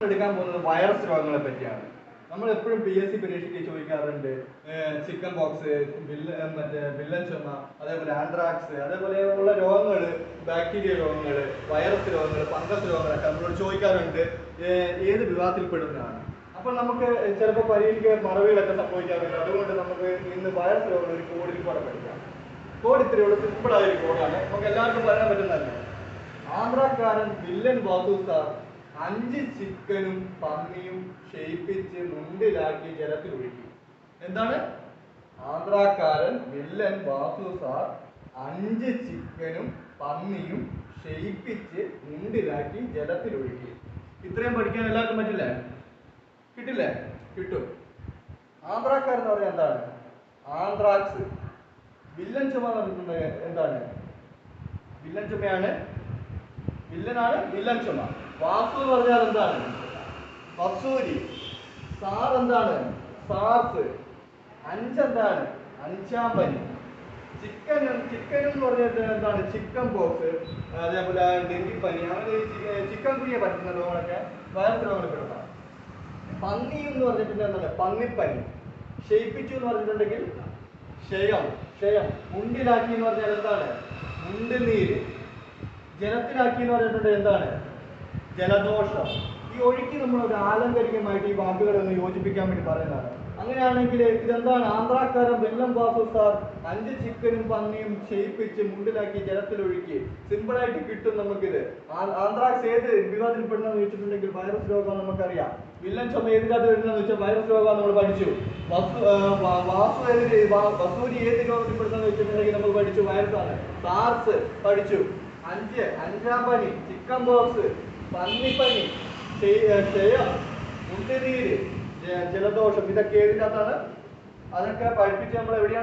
എടുക്കാൻ പോകുന്നത് വൈറസ് രോഗങ്ങളെ പറ്റിയാണ്. നമ്മൾ എപ്പോഴും PSC പരീക്ഷയ്ക്ക് ചോദിക്കാറുണ്ട് ചിക്കൻ പോക്സ്, വില്ലൻ ചുമ, അതേപോലെ ആന്ത്രാക്സ്, അതേപോലെയുള്ള രോഗങ്ങൾ, ബാക്ടീരിയ രോഗങ്ങൾ, വൈറസ് രോഗങ്ങൾ, ഫംഗസ് രോഗങ്ങളൊക്കെ നമ്മളോട് ചോദിക്കാറുണ്ട് ഏത് വിഭാഗത്തിൽപ്പെടുന്നതാണ്. അപ്പോൾ നമുക്ക് ചിലപ്പോൾ പരീക്ഷയ്ക്ക് മറവികളൊക്കെ സംഭവിക്കാറുണ്ട്. അതുകൊണ്ട് നമുക്ക് ഇന്ന് വൈറസ് രോഗങ്ങൾ ഒരു കോഡിൽ കൂടെ പഠിക്കാം. കോഡ് ഇത്രയുള്ള സിമ്പിളായ ഒരു കോഡാണ്, നമുക്ക് എല്ലാവർക്കും പറയാൻ പറ്റുന്നതല്ല. ആന്ധ്രാക്കാരൻ വില്ലൻ വാസു സാർ 5 ചിക്കനും പന്നിയും ക്ഷയിപ്പിച്ച് മുണ്ടിലാക്കി ജലത്തിൽ ഒഴുക്കി. എന്താണ്? ആന്ധ്രാക്കാരൻ വില്ലൻ വാസു സാർ 5 ചിക്കനും പന്നിയും ക്ഷയിപ്പിച്ച് മുണ്ടിലാക്കി ജലത്തിൽ ഒഴുക്കി. ഇത്രയും പഠിക്കാൻ എല്ലാവർക്കും പറ്റില്ലേ? കിട്ടില്ലേ? കിട്ടും. ആന്ധ്രാക്കാരൻ എന്ന് പറഞ്ഞാൽ എന്താണ്? ആന്ത്രാക്സ്. വില്ലൻ ചുമ എന്ന് പറഞ്ഞിട്ടുണ്ടെങ്കിൽ എന്താണ്? വില്ലൻ ചുമയാണ്, വില്ലനാണ് വില്ലൻ ചുമ. വാസു എന്ന് പറഞ്ഞാൽ എന്താണ്? വസൂരി. സാർ എന്താണ്? സാർസ്. 5 എന്താണ്? 5ആം പനി. ചിക്കൻ എന്ന് പറഞ്ഞിട്ട് എന്താണ്? ചിക്കൻ പോക്സ്, അതേപോലെ ഡെങ്കിപ്പനി, അങ്ങനെ ചിക്കൻ കുനിയെ പറ്റുന്ന രോഗങ്ങളൊക്കെ വൈറസ് രോഗങ്ങൾ പെടുന്നതാണ്. പന്നി എന്ന് പറഞ്ഞിട്ടുണ്ടെങ്കിൽ എന്താണ്? പന്നിപ്പനി. ക്ഷയിപ്പിച്ചു എന്ന് പറഞ്ഞിട്ടുണ്ടെങ്കിൽ ക്ഷയം. മുണ്ടിലാക്കി എന്ന് പറഞ്ഞാൽ എന്താണ്? മുണ്ടുനീര്. ജലത്തിലാക്കി എന്ന് പറഞ്ഞിട്ടുണ്ടെങ്കിൽ എന്താണ്? ജലദോഷം. ഈ ഒഴുക്കി നമ്മൾ ഒരു ആലങ്കാരികമായിട്ട് ഈ വാക്കുകളൊന്ന് യോജിപ്പിക്കാൻ വേണ്ടി പറയുന്നതാണ്. അങ്ങനെയാണെങ്കിൽ ഇതെന്താണ്? ആന്ധ്രാക്കാരൻ വില്ലൻ വാസു സാർ 5 ചിക്കനും പന്നിയും ക്ഷയിപ്പിച്ച് മുണ്ടിലാക്കി ജലത്തിലൊഴുക്കി. സിമ്പിളായിട്ട് കിട്ടും നമുക്കിത്. ആന്ത്രാക്സ് ഏത് വിഭാഗത്തിൽപ്പെടുന്നതെന്ന് ചോദിച്ചിട്ടുണ്ടെങ്കിൽ വൈറസ് രോഗം നമുക്കറിയാം. വില്ലൻ ചുമ ഏതിനകത്ത് വരുന്നതെന്ന് വെച്ചാൽ വൈറസ് രോഗം നമ്മൾ പഠിച്ചു. വസൂരി ഏത് രോഗത്തിൽപ്പെടുന്നതെന്ന് വെച്ചിട്ടുണ്ടെങ്കിൽ നമ്മൾ പഠിച്ചു, വൈറസ് ആണ്. സാർസ് പഠിച്ചു. 5ആം പനി, ചിക്കൻ ബോക്സ്, പന്നിപ്പനി, ക്ഷയം, മുണ്ടുനീര്, ജലദോഷം, ഇതൊക്കെ ഏതിനകത്താണ്? അതൊക്കെ പഠിപ്പിച്ച് നമ്മൾ എവിടെയാണ്